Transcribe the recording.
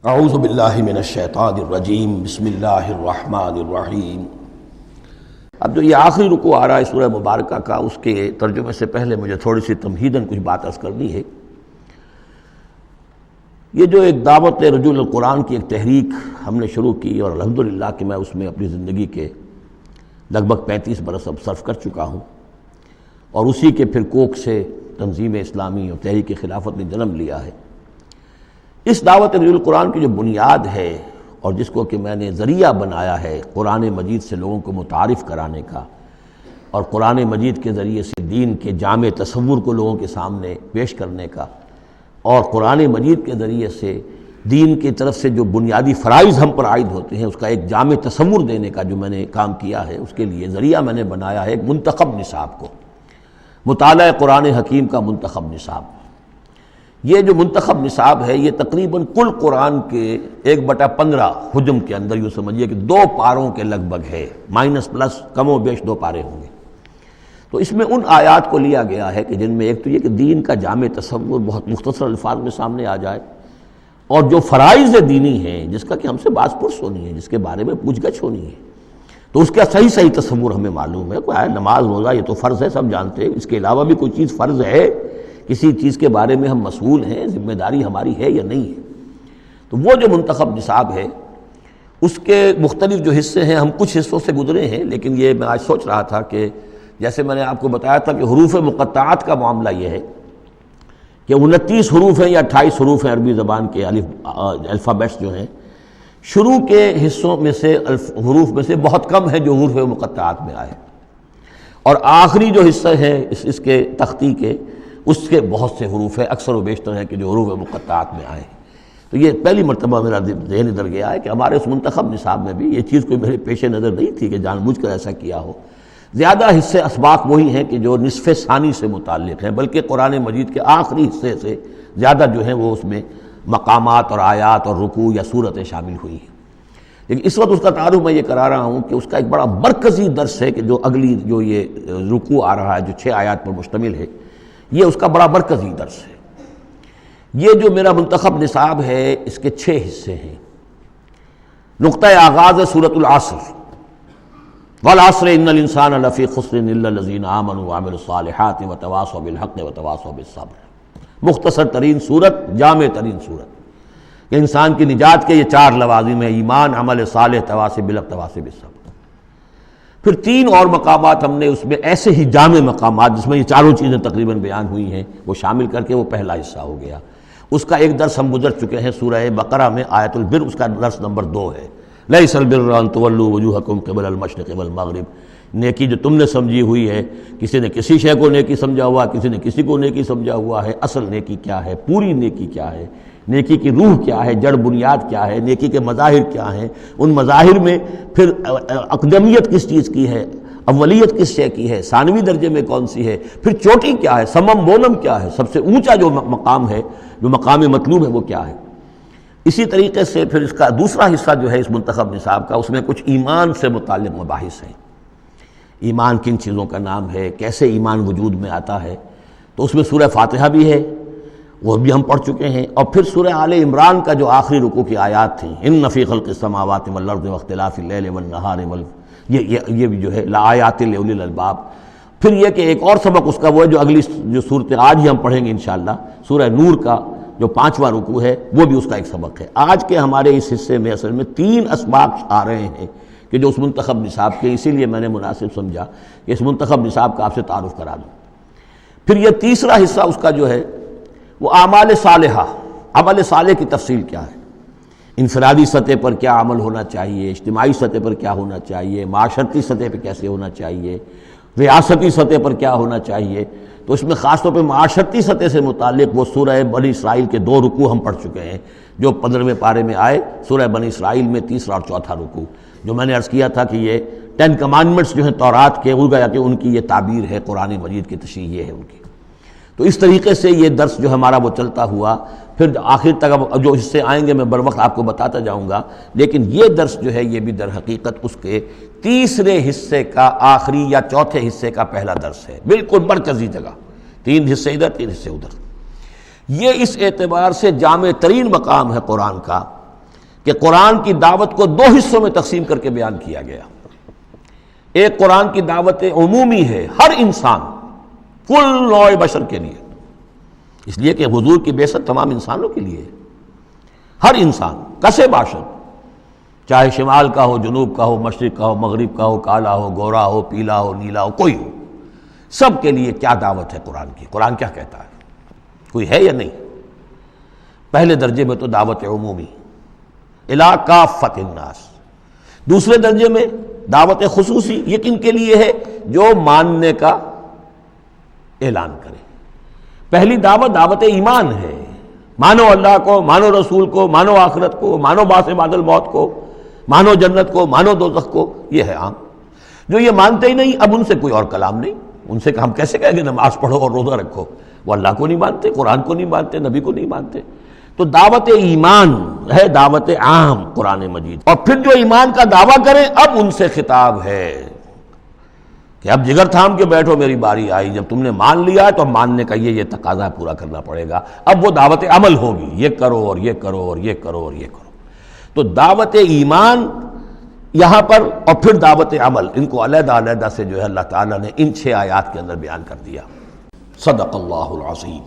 اعوذ باللہ من الشیطان الرجیم بسم اللہ الرحمن الرحیم۔ اب جو یہ آخری رکوع آ رہا ہے سورہ مبارکہ کا، اس کے ترجمے سے پہلے مجھے تھوڑی سی تمہیداً کچھ بات عرض کرنی ہے۔ یہ جو ایک دعوت رجوع القرآن کی ایک تحریک ہم نے شروع کی، اور الحمدللہ کہ میں اس میں اپنی زندگی کے لگ بھگ 35 برس اب صرف کر چکا ہوں، اور اسی کے پھر کوکھ سے تنظیم اسلامی اور تحریک خلافت نے جنم لیا ہے۔ اس دعوت رجوع القرآن کی جو بنیاد ہے اور جس کو کہ میں نے ذریعہ بنایا ہے قرآن مجید سے لوگوں کو متعارف کرانے کا، اور قرآن مجید کے ذریعے سے دین کے جامع تصور کو لوگوں کے سامنے پیش کرنے کا، اور قرآن مجید کے ذریعے سے دین کی طرف سے جو بنیادی فرائض ہم پر عائد ہوتے ہیں اس کا ایک جامع تصور دینے کا جو میں نے کام کیا ہے، اس کے لیے ذریعہ میں نے بنایا ہے ایک منتخب نصاب کو، مطالعہ قرآن حکیم کا منتخب نصاب۔ یہ جو منتخب نصاب ہے یہ تقریباً کل قرآن کے 1/15 حجم کے اندر یوں سمجھیے کہ 2 پاروں کے لگ بھگ ہے، مائنس پلس کم و بیش 2 پارے ہوں گے۔ تو اس میں ان آیات کو لیا گیا ہے کہ جن میں ایک تو یہ کہ دین کا جامع تصور بہت مختصر الفاظ میں سامنے آ جائے، اور جو فرائض دینی ہیں جس کا کہ ہم سے باز پرس ہونی ہے، جس کے بارے میں پوچھ گچھ ہونی ہے، تو اس کا صحیح تصور ہمیں معلوم ہے۔ کوئی نماز روزہ یہ تو فرض ہے، سب جانتے ہیں، اس کے علاوہ بھی کوئی چیز فرض ہے، کسی چیز کے بارے میں ہم مسئول ہیں، ذمہ داری ہماری ہے یا نہیں ہے۔ تو وہ جو منتخب نصاب ہے اس کے مختلف جو حصے ہیں، ہم کچھ حصوں سے گزرے ہیں، لیکن یہ میں آج سوچ رہا تھا کہ جیسے میں نے آپ کو بتایا تھا کہ حروف مقطعات کا معاملہ یہ ہے کہ 29 حروف ہیں یا 28 حروف ہیں عربی زبان کے الفابیٹس جو ہیں، شروع کے حصوں میں سے حروف میں سے بہت کم ہیں جو حروف مقطعات میں آئے، اور آخری جو حصہ ہے اس کے تختی کے، اس کے بہت سے حروف ہیں، اکثر و بیشتر ہیں کہ جو حروف مقطعات میں آئے۔ تو یہ پہلی مرتبہ میرا ذہن ادھر گیا ہے کہ ہمارے اس منتخب نصاب میں بھی یہ چیز کوئی میرے پیش نظر نہیں تھی کہ جان بوجھ کر ایسا کیا ہو۔ زیادہ حصے اسباق وہی ہیں کہ جو نصف ثانی سے متعلق ہیں، بلکہ قرآن مجید کے آخری حصے سے زیادہ جو ہیں وہ اس میں مقامات اور آیات اور رکوع یا صورتیں شامل ہوئی ہیں۔ لیکن اس وقت اس کا تعارف میں یہ کرا رہا ہوں کہ اس کا ایک بڑا مرکزی درس ہے کہ جو اگلی جو یہ رکوع آ رہا ہے جو 6 آیات پر مشتمل ہے، یہ اس کا بڑا مرکزی درس ہے۔ یہ جو میرا منتخب نصاب ہے اس کے 6 حصے ہیں۔ نقطہ آغاز ہے سورۃ العصر، والعصر ان الانسان لفی خسر الا الذین آمنوا وعملوا الصالحات وتواصوا بالحق وتواصوا بالصبر۔ مختصر ترین صورت، جامع ترین صورت کہ انسان کی نجات کے یہ 4 لوازم ہیں: ایمان، عمل صالح، تواصی بالحق، تواصی بالصبر۔ پھر 3 اور مقامات ہم نے اس میں ایسے ہی جامع مقامات جس میں یہ چاروں چیزیں تقریباً بیان ہوئی ہیں وہ شامل کر کے وہ پہلا حصہ ہو گیا۔ اس کا ایک درس ہم گزر چکے ہیں سورہ بقرہ میں، آیت البر، اس کا درس نمبر 2 ہے۔ لیس البر ان تولوا وجوہکم قبل المشرق والمغرب۔ نیکی جو تم نے سمجھی ہوئی ہے، کسی نے کسی شے کو نیکی سمجھا ہوا، کسی نے کسی کو نیکی سمجھا ہوا ہے، اصل نیکی کیا ہے، پوری نیکی کیا ہے، نیکی کی روح کیا ہے، جڑ بنیاد کیا ہے، نیکی کے مظاہر کیا ہیں، ان مظاہر میں پھر اقدمیت کس چیز کی ہے، اولیت کس شے کی ہے، ثانوی درجے میں کون سی ہے، پھر چوٹی کیا ہے، سمم بونم کیا ہے، سب سے اونچا جو مقام ہے، جو مقام مطلوب ہے وہ کیا ہے۔ اسی طریقے سے پھر اس کا دوسرا حصہ جو ہے اس منتخب نصاب کا، اس میں کچھ ایمان سے متعلق مباحث ہیں۔ ایمان کن چیزوں کا نام ہے، کیسے ایمان وجود میں آتا ہے، تو اس میں سورہ فاتحہ بھی ہے، وہ بھی ہم پڑھ چکے ہیں، اور پھر سورہ آل عمران کا جو آخری رکوع کی آیات تھیں، ان فی خلق السماوات والارض واختلاف اللیل والنہار یہ بھی جو ہے لآیات لأولی الالباب۔ پھر یہ کہ ایک اور سبق اس کا وہ ہے جو اگلی جو صورت آج ہی ہم پڑھیں گے انشاءاللہ، سورہ نور کا جو 5واں رکوع ہے وہ بھی اس کا ایک سبق ہے۔ آج کے ہمارے اس حصے میں اصل میں 3 اسباق آ رہے ہیں کہ جو اس منتخب نصاب کے، اسی لیے میں نے مناسب سمجھا کہ اس منتخب نصاب کا آپ سے تعارف کرا دوں۔ پھر یہ تیسرا حصہ اس کا جو ہے وہ اعمال صالحہ، عمل صالح کی تفصیل کیا ہے، انفرادی سطح پر کیا عمل ہونا چاہیے، اجتماعی سطح پر کیا ہونا چاہیے، معاشرتی سطح پہ کیسے ہونا چاہیے، ریاستی سطح پر کیا ہونا چاہیے۔ تو اس میں خاص طور پہ معاشرتی سطح سے متعلق وہ سورہ بنی اسرائیل کے 2 رکوع ہم پڑھ چکے ہیں جو 15ویں پارے میں آئے، سورہ بنی اسرائیل میں 3 اور 4 رکوع، جو میں نے عرض کیا تھا کہ یہ 10 کمانڈمنٹس جو ہیں تورات کے، گویا کہ ان کی یہ تعبیر ہے، قرآن مجید کی تشریح یہ ہے ان کی۔ تو اس طریقے سے یہ درس جو ہمارا وہ چلتا ہوا، پھر آخر تک اب جو حصے آئیں گے میں بر وقت آپ کو بتاتا جاؤں گا، لیکن یہ درس جو ہے یہ بھی در حقیقت اس کے تیسرے حصے کا آخری یا چوتھے حصے کا پہلا درس ہے، بالکل مرکزی جگہ، 3 حصے ادھر 3 حصے ادھر۔ یہ اس اعتبار سے جامع ترین مقام ہے قرآن کا کہ قرآن کی دعوت کو دو حصوں میں تقسیم کر کے بیان کیا گیا۔ ایک قرآن کی دعوت عمومی ہے، ہر انسان، کل نوع بشر کے لیے، اس لیے کہ حضور کی بعثت تمام انسانوں کے لیے ہے۔ ہر انسان کسے باشد، چاہے شمال کا ہو، جنوب کا ہو، مشرق کا ہو، مغرب کا ہو، کالا ہو، گورا ہو، پیلا ہو، نیلا ہو، کوئی ہو، سب کے لیے کیا دعوت ہے قرآن کی؟ قرآن کیا کہتا ہے؟ کوئی ہے یا نہیں؟ پہلے درجے میں تو دعوت عمومی، الی کافۃ الناس۔ دوسرے درجے میں دعوت خصوصی، یہ کن کے لیے ہے؟ جو ماننے کا اعلان کرے۔ پہلی دعوت دعوت ایمان ہے، مانو اللہ کو، مانو رسول کو، مانو آخرت کو، مانو بعث بعد الموت کو، مانو جنت کو، مانو دوزخ کو، یہ ہے عام۔ جو یہ مانتے ہی نہیں، اب ان سے کوئی اور کلام نہیں، ان سے ہم کیسے کہیں گے نماز پڑھو اور روزہ رکھو؟ وہ اللہ کو نہیں مانتے، قرآن کو نہیں مانتے، نبی کو نہیں مانتے۔ تو دعوت ایمان ہے دعوت عام قرآن مجید، اور پھر جو ایمان کا دعویٰ کریں اب ان سے خطاب ہے کہ اب جگر تھام کے بیٹھو، میری باری آئی، جب تم نے مان لیا تو ماننے کا یہ تقاضا پورا کرنا پڑے گا۔ اب وہ دعوت عمل ہوگی، یہ کرو اور یہ کرو اور یہ کرو اور یہ کرو۔ تو دعوت ایمان یہاں پر، اور پھر دعوت عمل، ان کو علیحدہ علیحدہ سے جو ہے اللہ تعالیٰ نے ان 6 آیات کے اندر بیان کر دیا۔ صدق اللہ العظیم۔